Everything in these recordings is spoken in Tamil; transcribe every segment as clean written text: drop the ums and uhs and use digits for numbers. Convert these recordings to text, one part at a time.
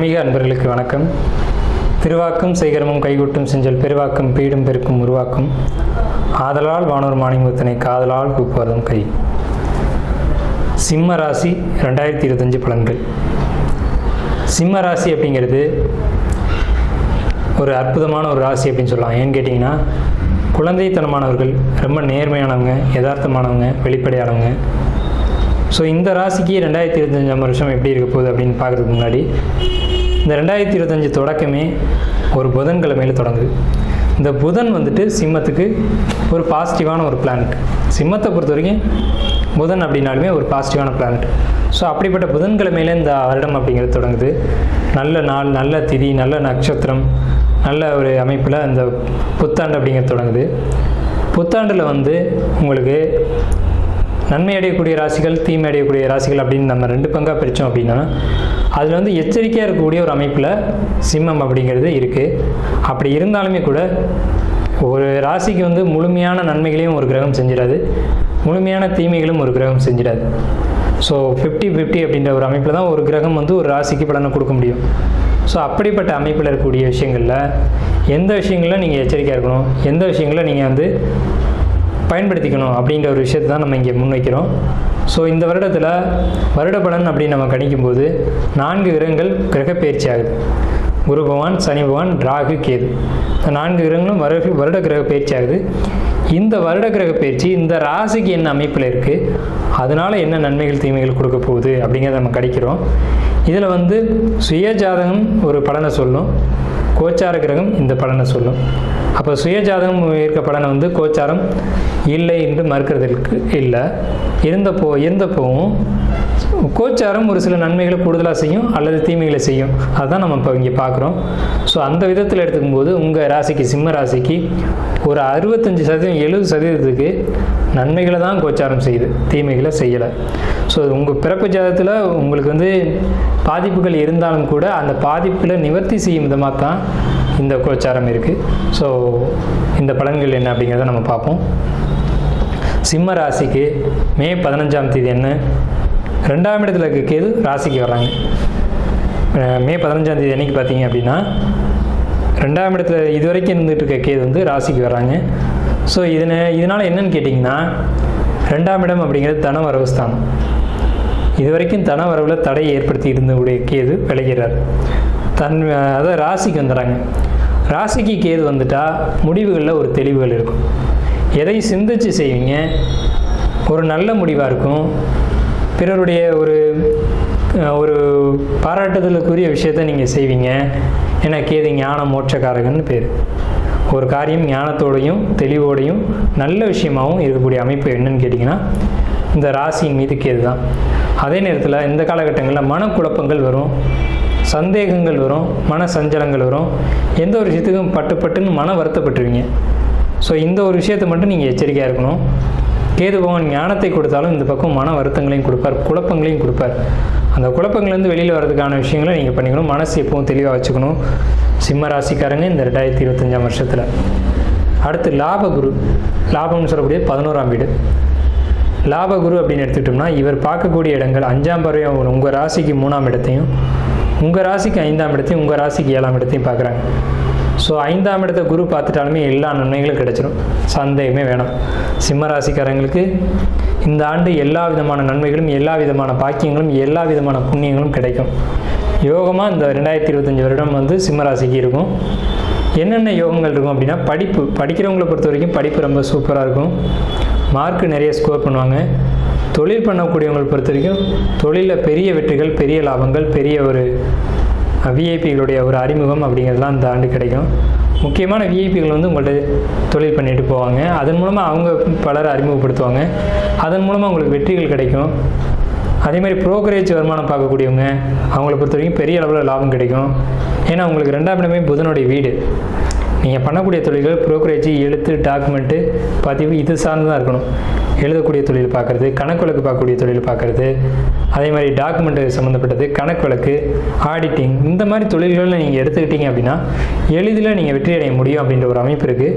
ஆன்மீக அன்பர்களுக்கு வணக்கம். திருவாக்கும் செய்கரமும் கைகூட்டும் செஞ்சல் பெருவாக்கும் பீடும் பெருக்கும் உருவாக்கும் ஆதலால் வானோர் மாணிமுத்தனை காதலால் கூப்புவதும் கை. சிம்ம ராசி 2025 பலன்கள். சிம்ம ராசி அப்படிங்கிறது ஒரு அற்புதமான ஒரு ராசி அப்படின்னு சொல்லலாம். ஏன்னு கேட்டிங்கன்னா, குழந்தைத்தனமானவர்கள், ரொம்ப நேர்மையானவங்க, யதார்த்தமானவங்க, வெளிப்படையானவங்க. ஸோ இந்த ராசிக்கு 2025 வருஷம் எப்படி இருக்க போகுது அப்படின்னு பார்க்குறதுக்கு முன்னாடி, இந்த 2025 தொடக்கமே ஒரு புதன்கிழமையில் தொடங்குது. இந்த புதன் வந்துட்டு சிம்மத்துக்கு ஒரு பாசிட்டிவான ஒரு பிளானட். சிம்மத்தை பொறுத்த வரைக்கும் புதன் அப்படின்னாலுமே ஒரு பாசிட்டிவான பிளானட். ஸோ அப்படிப்பட்ட புதன்கிழமையில் இந்த வருடம் அப்படிங்கிறது தொடங்குது. நல்ல நாள், நல்ல திதி, நல்ல நட்சத்திரம், நல்ல ஒரு அமைப்பில் இந்த புத்தாண்டு அப்படிங்கிறது தொடங்குது. புத்தாண்டில் உங்களுக்கு நன்மை அடையக்கூடிய ராசிகள், தீமை அடையக்கூடிய ராசிகள் அப்படின்னு நம்ம 2 பங்காக பிரித்தோம் அப்படின்னா, அதில் எச்சரிக்கையாக இருக்கக்கூடிய ஒரு அமைப்பில் சிம்மம் அப்படிங்கிறது இருக்குது. அப்படி இருந்தாலுமே கூட ஒரு ராசிக்கு முழுமையான நன்மைகளையும் ஒரு கிரகம் செஞ்சிடாது, முழுமையான தீமைகளும் ஒரு கிரகம் செஞ்சிடாது. ஸோ 50-50 அப்படின்ற ஒரு அமைப்பில் தான் ஒரு கிரகம் ஒரு ராசிக்கு பலனை கொடுக்க முடியும். ஸோ அப்படிப்பட்ட அமைப்பில் இருக்கக்கூடிய விஷயங்களில் எந்த விஷயங்களில் நீங்கள் எச்சரிக்கையாக இருக்கணும், எந்த விஷயங்களில் நீங்கள் பயன்படுத்திக்கணும் அப்படின்ற ஒரு விஷயத்தை தான் நம்ம இங்கே முன்வைக்கிறோம். ஸோ இந்த வருடத்தில் வருட பலன் அப்படின்னு நம்ம கணிக்கும்போது 4 கிரகங்கள் கிரக பயிற்சி ஆகுது. குரு பகவான், சனி பகவான், ராகு, கேது. இந்த 4 கிரகங்களும் வருட கிரக பயிற்சி ஆகுது. இந்த வருட கிரக பயிற்சி இந்த ராசிக்கு என்ன அமைப்பில் இருக்குது, அதனால் என்ன நன்மைகள் தீமைகள் கொடுக்க போகுது அப்படிங்கிறத நம்ம கணிக்கிறோம். இதில் சுய ஜாதகம் ஒரு பலனை சொல்லும், கோச்சார கிரகம் இந்த பலனை சொல்லும். அப்போ சுய ஜாதகம் இருக்க பலனை கோச்சாரம் இல்லை என்று மறுக்கிறதுக்கு இல்லை. இருந்தப்போவும் கோச்சாரம் ஒரு சில நன்மைகளை கூடுதலாக செய்யும் அல்லது தீமைகளை செய்யும். அதுதான் நம்ம இப்போ இங்கே பார்க்குறோம். ஸோ அந்த விதத்தில் எடுத்துக்கும் போது உங்கள் ராசிக்கு, சிம்ம ராசிக்கு ஒரு 65% 70% நன்மைகளை தான் கோச்சாரம் செய்யுது, தீமைகளை செய்யலை. ஸோ உங்கள் பிறப்பு ஜாதகத்தில் உங்களுக்கு பாதிப்புகள் இருந்தாலும் கூட அந்த பாதிப்புகளை நிவர்த்தி செய்யும் விதமாக தான் இந்த கோச்சாரம் இருக்குது. ஸோ இந்த பலன்கள் என்ன அப்படிங்கிறத நம்ம பார்ப்போம். சிம்ம ராசிக்கு மே 15ஆம் தேதி என்ன, 2ஆம் இடத்துல இருக்க கேது ராசிக்கு வர்றாங்க. மே 15ஆம் தேதி அன்றைக்கி பார்த்தீங்க அப்படின்னா 2ஆம் இடத்துல இதுவரைக்கும் இருந்துகிட்டு இருக்க கேது ராசிக்கு வர்றாங்க. ஸோ இதனால் என்னன்னு கேட்டிங்கன்னா, 2ஆம் இடம் அப்படிங்கிறது தன வரவு ஸ்தானம். இது வரைக்கும் தன வரவில் தடையை ஏற்படுத்தி இருந்தவுடைய கேது விளைகிறார். அதாவது ராசிக்கு வந்துடுறாங்க. ராசிக்கு கேது வந்துட்டால் முடிவுகளில் ஒரு தெளிவுகள் இருக்கும். எதை சிந்திச்சு செய்வீங்க, ஒரு நல்ல முடிவாக இருக்கும். பிறருடைய ஒரு பாராட்டுதலுக்குரிய விஷயத்தை நீங்கள் செய்வீங்க. ஏன்னா கேது ஞான மோட்சக்காரகன்னு பேர். ஒரு காரியம் ஞானத்தோடையும் தெளிவோடையும் நல்ல விஷயமாகவும் இருக்கக்கூடிய அமைப்பு என்னன்னு கேட்டிங்கன்னா இந்த ராசியின் மீது கேது தான். அதே நேரத்தில் இந்த காலகட்டங்களில் மனக்குழப்பங்கள் வரும், சந்தேகங்கள் வரும், மன சஞ்சலங்கள் வரும். எந்த ஒரு விஷயத்துக்கும் பட்டுன்னு மன வருத்தப்பட்டுருவீங்க. ஸோ இந்த ஒரு விஷயத்தை மட்டும் நீங்கள் எச்சரிக்கையாக இருக்கணும். கேது பகவான் ஞானத்தை கொடுத்தாலும் இந்த பக்கம் மன வருத்தங்களையும் கொடுப்பார், குழப்பங்களையும் கொடுப்பார். அந்த குழப்பங்கள்லேருந்து வெளியில் வர்றதுக்கான விஷயங்களை நீங்கள் பண்ணிக்கணும். மனசு எப்பவும் தெளிவாக வச்சுக்கணும் சிம்ம ராசிக்காரங்க இந்த 2025 வருஷத்தில். அடுத்து லாபகுரு. லாபம்னு சொல்லக்கூடிய 11ஆம் வீடு. லாபகுரு அப்படின்னு எடுத்துக்கிட்டோம்னா, இவர் பார்க்கக்கூடிய இடங்கள் 5ஆம் பார்வையாக உங்கள் ராசிக்கு 3ஆம் இடத்தையும், உங்கள் ராசிக்கு 5ஆம் இடத்தையும், உங்கள் ராசிக்கு 7ஆம் இடத்தையும் பார்க்குறாங்க. ஸோ 5ஆம் இடத்தை குரு பார்த்துட்டாலுமே எல்லா நன்மைகளும் கிடைச்சிடும், சந்தேகமே வேணாம். சிம்ம ராசிக்காரங்களுக்கு இந்த ஆண்டு எல்லா விதமான நன்மைகளும், எல்லா விதமான பாக்கியங்களும், எல்லா விதமான புண்ணியங்களும் கிடைக்கும். யோகமாக இந்த 2025 வருடம் சிம்ம ராசிக்கு இருக்கும். என்னென்ன யோகங்கள் இருக்கும் அப்படின்னா, படிக்கிறவங்களை பொறுத்த வரைக்கும் படிப்பு ரொம்ப சூப்பராக இருக்கும், மார்க்கு நிறைய ஸ்கோர் பண்ணுவாங்க. தொழில் பண்ணக்கூடியவங்களை பொறுத்த வரைக்கும் தொழிலில் பெரிய வெற்றிகள், பெரிய லாபங்கள், பெரிய ஒரு விஐபிகளுடைய ஒரு அறிமுகம் அப்படிங்கிறதுலாம் இந்த ஆண்டு கிடைக்கும். முக்கியமான விஐபிகள் உங்கள்கிட்ட தொழில் பண்ணிட்டு போவாங்க. அதன் மூலமாக அவங்க பலரை அறிமுகப்படுத்துவாங்க. அதன் மூலமாக உங்களுக்கு வெற்றிகள் கிடைக்கும். அதே மாதிரி புரோக்கரேஜ் வருமானம் பார்க்கக்கூடியவங்க, அவங்கள பொறுத்த வரைக்கும் பெரிய அளவில் லாபம் கிடைக்கும். ஏன்னா உங்களுக்கு 2ஆம் இடமே புதனுடைய வீடு. நீங்கள் பண்ணக்கூடிய தொழில்கள் புரோக்கரேஜ், எழுத்து, டாக்குமெண்ட்டு, பதிவு இது சார்ந்து தான் இருக்கணும். எழுதக்கூடிய தொழில் பார்க்குறது, கணக்கு வழக்கு பார்க்கக்கூடிய தொழில் பார்க்குறது, அதே மாதிரி டாக்குமெண்ட்டு சம்மந்தப்பட்டது, கணக்கு வழக்கு, ஆடிட்டிங், இந்த மாதிரி தொழில்களில் நீங்கள் எடுத்துக்கிட்டீங்க அப்படின்னா எளிதில் நீங்கள் வெற்றி அடைய முடியும் அப்படின்ற ஒரு அமைப்பு இருக்குது.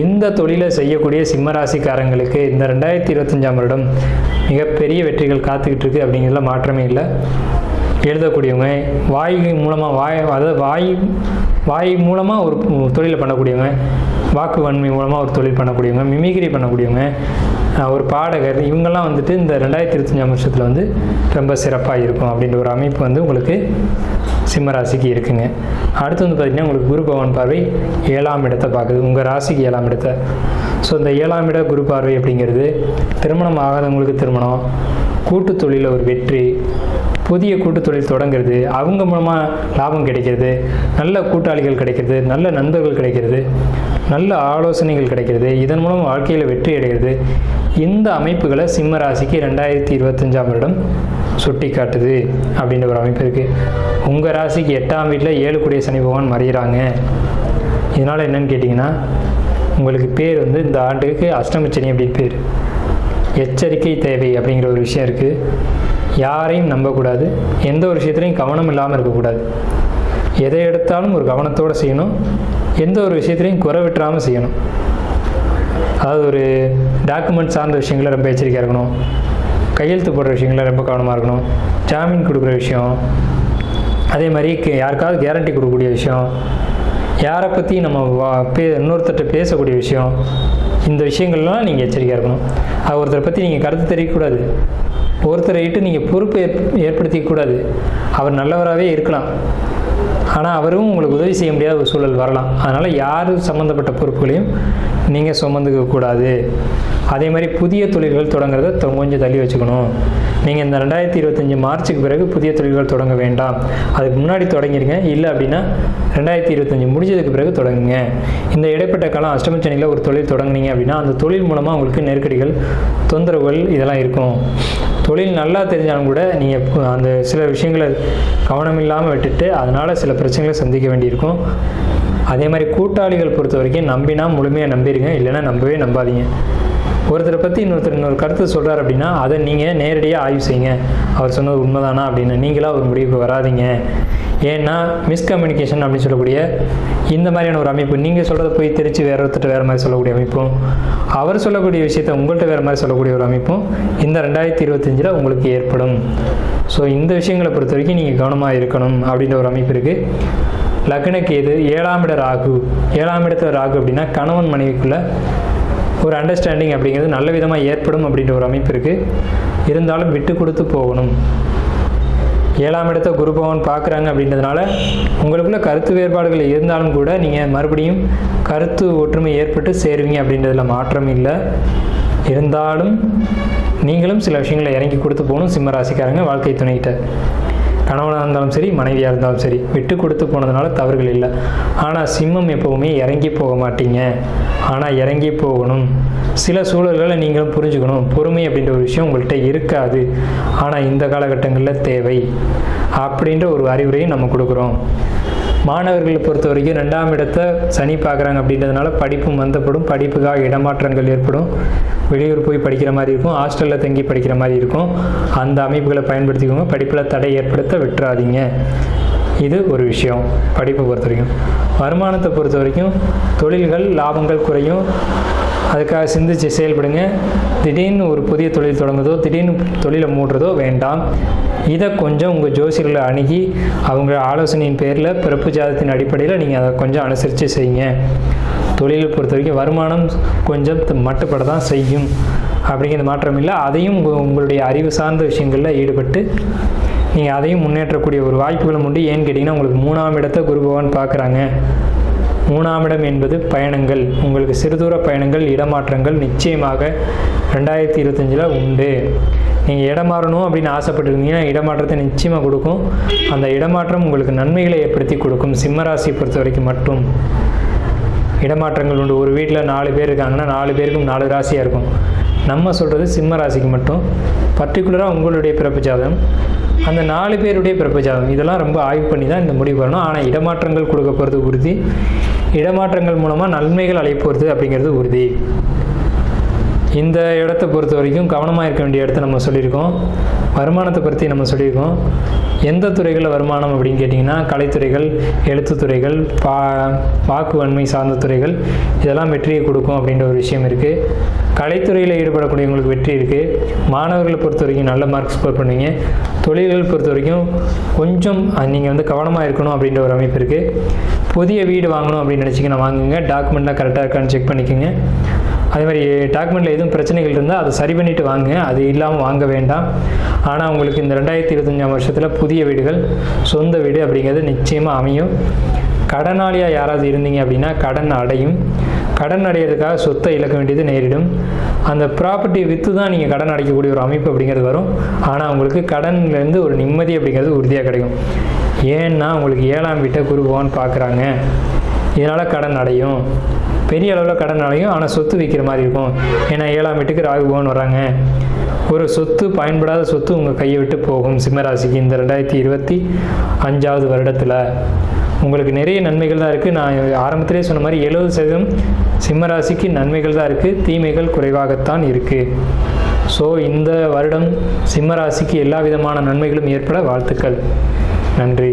இந்த தொழிலை செய்யக்கூடிய சிம்மராசிக்காரங்களுக்கு இந்த 2025 வருடம் மிகப்பெரிய வெற்றிகள் காத்துக்கிட்டு இருக்குது அப்படிங்கிறதுல மாற்றமே இல்லை. எழுதக்கூடியவங்க, வாய் மூலமாக அதாவது வாய் மூலமாக ஒரு தொழிலை பண்ணக்கூடியவங்க, வாக்கு வன்மை மூலமாக ஒரு தொழில் பண்ணக்கூடியவங்க, மிமிக்ரி பண்ணக்கூடியவங்க, ஒரு பாடகர், இவங்கெல்லாம் வந்துட்டு இந்த 2025 வருஷத்தில் வந்து ரொம்ப சிறப்பாக இருக்கும் அப்படின்ற ஒரு அமைப்பு வந்து உங்களுக்கு சிம்மராசிக்கு இருக்குங்க. அடுத்து வந்து பார்த்திங்கன்னா உங்களுக்கு குரு பகவான் பார்வை 7ஆம் இடத்தை பார்க்குது, உங்கள் ராசிக்கு 7ஆம் இடத்தை. ஸோ இந்த 7ஆம் இட குரு பார்வை அப்படிங்கிறது திருமணம் ஆகாதவங்களுக்கு திருமணம், கூட்டு தொழிலில் ஒரு வெற்றி, புதிய கூட்டு தொழில் தொடங்கிறது, அவங்க மூலமாக லாபம் கிடைக்கிறது, நல்ல கூட்டாளிகள் கிடைக்கிறது, நல்ல நண்பர்கள் கிடைக்கிறது, நல்ல ஆலோசனைகள் கிடைக்கிறது, இதன் மூலம் வாழ்க்கையில் வெற்றி அடைகிறது. இந்த அமைப்புகளை சிம்ம ராசிக்கு 2025ஆம் வருடம் சுட்டி காட்டுது அப்படின்ற ஒரு அமைப்பு இருக்குது. உங்கள் ராசிக்கு 8ஆம் வீட்டில் 7 கூடிய சனி பகவான் மறைகிறாங்க. இதனால் என்னன்னு கேட்டிங்கன்னா உங்களுக்கு பேர் வந்து இந்த ஆண்டுக்கு அஷ்டமச்சனி அப்படின்னு பேர். எச்சரிக்கை தேவை அப்படிங்கிற ஒரு விஷயம் இருக்குது. யாரையும் நம்பக்கூடாது, எந்த ஒரு விஷயத்துலையும் கவனம் இல்லாமல் இருக்கக்கூடாது. எதை எடுத்தாலும் ஒரு கவனத்தோடு செய்யணும், எந்த ஒரு விஷயத்துலையும் குறை விட்டுறாமல் செய்யணும். அதாவது ஒரு டாக்குமெண்ட் சார்ந்த விஷயங்கள ரொம்ப எச்சரிக்கையாக இருக்கணும், கையெழுத்து போடுற விஷயங்கள ரொம்ப கவனமாக இருக்கணும், ஜாமீன் கொடுக்குற விஷயம், அதே மாதிரி யாருக்காவது கேரண்டி கொடுக்கக்கூடிய விஷயம், யாரை பற்றி நம்ம இன்னொருத்தர்கிட்ட பேசக்கூடிய விஷயம், இந்த விஷயங்கள்லாம் நீங்கள் எச்சரிக்கையாக இருக்கணும். அது ஒருத்தரை பற்றி நீங்கள் கருத்து தெரியக்கூடாது, ஒருத்தரை இட்டு நீங்கள் பொறுப்பு ஏற்படுத்திக்கூடாது. அவர் நல்லவராகவே இருக்கலாம், ஆனால் அவரும் உங்களுக்கு உதவி செய்ய முடியாத ஒரு சூழல் வரலாம். அதனால் யார் சம்மந்தப்பட்ட பொறுப்புகளையும் நீங்கள் சுமந்துக்கக்கூடாது. அதே மாதிரி புதிய தொழில்கள் தொடங்குறத கொஞ்சம் தள்ளி வச்சுக்கணும். நீங்கள் இந்த 2025 மார்ச்சுக்கு பிறகு புதிய தொழில்கள் தொடங்க வேண்டாம், அதுக்கு முன்னாடி தொடங்கிருங்க. இல்லை அப்படின்னா 2025 முடிஞ்சதுக்கு பிறகு தொடங்குங்க. இந்த இடைப்பட்ட காலம் அஷ்டமச்சனியில் ஒரு தொழில் தொடங்குனீங்க அப்படின்னா அந்த தொழில் மூலமாக உங்களுக்கு நெருக்கடிகள், தொந்தரவுகள் இதெல்லாம் இருக்கும். தொழில் நல்லா தெரிஞ்சாலும் கூட நீங்கள் அந்த சில விஷயங்களை கவனம் இல்லாமல் விட்டுட்டு அதனால் சில பிரச்சனைகளை சந்திக்க வேண்டியிருக்கும். அதே மாதிரி கூட்டாளிகள் பொறுத்த வரைக்கும் நம்பினா முழுமையாக நம்பிடுங்க, இல்லைன்னா நம்பவே நம்பாதீங்க. ஒருத்தரை பற்றி இன்னொரு கருத்து சொல்கிறார் அப்படின்னா அதை நீங்கள் நேரடியாக ஆய்வு செய்யுங்க. அவர் சொன்னது உண்மைதானா அப்படின்னு நீங்களாக ஒரு முடிவுக்கு வராதிங்க. ஏன்னா மிஸ்கம்யூனிகேஷன் அப்படின்னு சொல்லக்கூடிய இந்த மாதிரியான ஒரு அமைப்பு, நீங்கள் சொல்கிறத போய் தெரிச்சு வேற ஒருத்தர் வேறு மாதிரி சொல்லக்கூடிய அமைப்பும், அவர் சொல்லக்கூடிய விஷயத்த உங்கள்கிட்ட வேறு மாதிரி சொல்லக்கூடிய ஒரு அமைப்பும் இந்த 2025 உங்களுக்கு ஏற்படும். ஸோ இந்த விஷயங்களை பொறுத்த வரைக்கும் நீங்கள் கவனமாக இருக்கணும் அப்படின்ற ஒரு அமைப்பு இருக்குது. லக்னக்கேது 7ஆம் இட ராகு, 7ஆம் இடத்துல ராகு அப்படின்னா கணவன் மனைவிக்குள்ள ஒரு அண்டர்ஸ்டாண்டிங் அப்படிங்கிறது நல்ல விதமாக ஏற்படும் அப்படின்ற ஒரு அமைப்பு இருக்குது. இருந்தாலும் விட்டு கொடுத்து போகணும். 7ஆம் இடத்தை குரு பகவான் பார்க்குறாங்க அப்படின்றதுனால உங்களுக்குள்ள கருத்து வேறுபாடுகள் இருந்தாலும் கூட நீங்கள் மறுபடியும் கருத்து ஒற்றுமை ஏற்பட்டு சேருவீங்க அப்படின்றதுல மாற்றம் இல்லை. இருந்தாலும் நீங்களும் சில விஷயங்களை இறங்கி கொடுத்து போகணும். சிம்மராசிக்காரங்க வாழ்க்கை துணைகிட்ட கணவனாக இருந்தாலும் சரி, மனைவியாக இருந்தாலும் சரி, விட்டு கொடுத்து போனதுனால தவறுகள் இல்லை. ஆனால் சிம்மம் எப்போவுமே இறங்கி போக மாட்டீங்க, ஆனால் இறங்கி போகணும். சில சூழல்களை நீங்களும் புரிஞ்சுக்கணும். பொறுமை அப்படின்ற ஒரு விஷயம் உங்கள்கிட்ட இருக்காது, ஆனால் இந்த காலகட்டங்களில் தேவை அப்படின்ற ஒரு அறிவுரையும் நம்ம கொடுக்குறோம். மாணவர்களை பொறுத்த வரைக்கும் 2ஆம் இடத்தை சனி பார்க்குறாங்க அப்படின்றதுனால படிப்பு மந்தப்படும், படிப்புக்காக இடமாற்றங்கள் ஏற்படும், வெளியூர் போய் படிக்கிற மாதிரி இருக்கும், ஹாஸ்டலில் தங்கி படிக்கிற மாதிரி இருக்கும். அந்த அமைப்புகளை பயன்படுத்திக்கோங்க. படிப்பில் தடை ஏற்படுத்த விட்டுறாதீங்க. இது ஒரு விஷயம் படிப்பை பொறுத்த வரைக்கும். வருமானத்தை பொறுத்த வரைக்கும் தொழில்கள் லாபங்கள் குறையும், அதுக்காக சிந்திச்சு செயல்படுங்க. திடீர்னு ஒரு புதிய தொழில் தொடங்குதோ, திடீர்னு தொழிலை மூடுறதோ வேண்டாம். இதை கொஞ்சம் உங்கள் ஜோசியர்களை அணுகி அவங்க ஆலோசனையின் பேரில் பிறப்பு ஜாதத்தின் அடிப்படையில் நீங்கள் அதை கொஞ்சம் அனுசரித்து செய்யுங்க. தொழிலை பொறுத்த வரைக்கும் வருமானம் கொஞ்சம் மட்டுப்பட தான் செய்யும், அப்படிங்கிற மாற்றம் இல்லை. அதையும் உங்களுடைய அறிவு சார்ந்த விஷயங்களில் ஈடுபட்டு நீங்கள் அதையும் முன்னேற்றக்கூடிய ஒரு வாய்ப்புகளும் உண்டு. ஏன்னு கேட்டிங்கன்னா உங்களுக்கு 3ஆம் இடத்தை குரு பகவான் பார்க்குறாங்க. 3ஆம் இடம் என்பது பயணங்கள், உங்களுக்கு சிறுதூர பயணங்கள், இடமாற்றங்கள் நிச்சயமாக 2025 உண்டு. நீங்கள் இடம் மாறணும் அப்படின்னு ஆசைப்பட்டுருந்தீங்கன்னா இடமாற்றத்தை நிச்சயமாக கொடுக்கும். அந்த இடமாற்றம் உங்களுக்கு நன்மைகளை ஏற்படுத்தி கொடுக்கும். சிம்மராசியை பொறுத்த வரைக்கும் மட்டும் இடமாற்றங்கள் உண்டு. ஒரு வீட்டில் 4 பேர் இருக்காங்கன்னா 4 பேருக்கும் 4 ராசியாக இருக்கும். நம்ம சொல்கிறது சிம்ம ராசிக்கு மட்டும், பர்டிகுலராக உங்களுடைய பிறப்பு ஜாதகம், அந்த 4 பேருடைய பிறப்பு ஜாதகம், இதெல்லாம் ரொம்ப ஆய்வு பண்ணி தான் இந்த முடிவு வரணும். ஆனால் இடமாற்றங்கள் கொடுக்க போகிறது உறுதி. இடமாற்றங்கள் மூலமாக நன்மைகள் அழைப்போகிறது அப்படிங்கிறது உறுதி. இந்த இடத்த பொறுத்த வரைக்கும் கவனமாக இருக்க வேண்டிய இடத்த நம்ம சொல்லியிருக்கோம். வருமானத்தை பற்றி நம்ம சொல்லியிருக்கோம். எந்த துறைகளில் வருமானம் அப்படின்னு கேட்டிங்கன்னா கலைத்துறைகள், எழுத்துத்துறைகள், வாக்கு வன்மை சார்ந்த துறைகள், இதெல்லாம் வெற்றியை கொடுக்கும் அப்படின்ற ஒரு விஷயம் இருக்குது. கலைத்துறையில் ஈடுபடக்கூடியவங்களுக்கு வெற்றி இருக்குது. மாணவர்களை பொறுத்த வரைக்கும் நல்ல மார்க் ஸ்கோர் பண்ணுவீங்க. தொழில்கள் பொறுத்த வரைக்கும் கொஞ்சம் நீங்கள் கவனமாக இருக்கணும் அப்படின்ற ஒரு அமைப்பு இருக்குது. புதிய வீடு வாங்கணும் அப்படின்னு நினச்சிங்கன்னா வாங்குங்க. டாக்குமெண்ட்லாம் கரெக்டாக இருக்கான்னு செக் பண்ணிக்கோங்க. அதே மாதிரி டாக்குமெண்ட்டில் எதுவும் பிரச்சனைகள் இருந்தால் அதை சரி பண்ணிவிட்டு வாங்குங்க. அது இல்லாமல் வாங்க வேண்டாம். ஆனால் உங்களுக்கு இந்த 2025ஆம் வருஷத்தில் புதிய வீடுகள், சொந்த வீடு அப்படிங்கிறது நிச்சயமாக அமையும். கடனாளியாக யாராவது இருந்தீங்க அப்படின்னா கடன் அடையும். கடன் அடையிறதுக்காக சொத்தை இழக்க வேண்டியது நேரிடும். அந்த ப்ராப்பர்ட்டியை விற்று தான் நீங்கள் கடன் அடைக்கக்கூடிய ஒரு அமைப்பு அப்படிங்கிறது வரும். ஆனால் உங்களுக்கு கடன்லேருந்து ஒரு நிம்மதி அப்படிங்கிறது உறுதியாக கிடைக்கும். ஏன்னா உங்களுக்கு 7ஆம் வீட்டை குரு பகவான் பார்க்குறாங்க. இதனால் கடன் அடையும், பெரிய அளவில் கடன் அடையும். ஆனால் சொத்து விற்கிற மாதிரி இருக்கும். ஏன்னா 7ஆம் வீட்டுக்கு ராகு பகவான் வராங்க. ஒரு சொத்து, பயன்படாத சொத்து உங்கள் கையை விட்டு போகும். சிம்மராசிக்கு இந்த 2025ஆவது வருடத்தில் உங்களுக்கு நிறைய நன்மைகள் தான் இருக்குது. நான் ஆரம்பத்திலே சொன்ன மாதிரி 70% சிம்மராசிக்கு நன்மைகள் தான் இருக்குது, தீமைகள் குறைவாகத்தான் இருக்குது. ஸோ இந்த வருடம் சிம்மராசிக்கு எல்லா விதமான நன்மைகளும் ஏற்பட வாழ்த்துக்கள். நன்றி.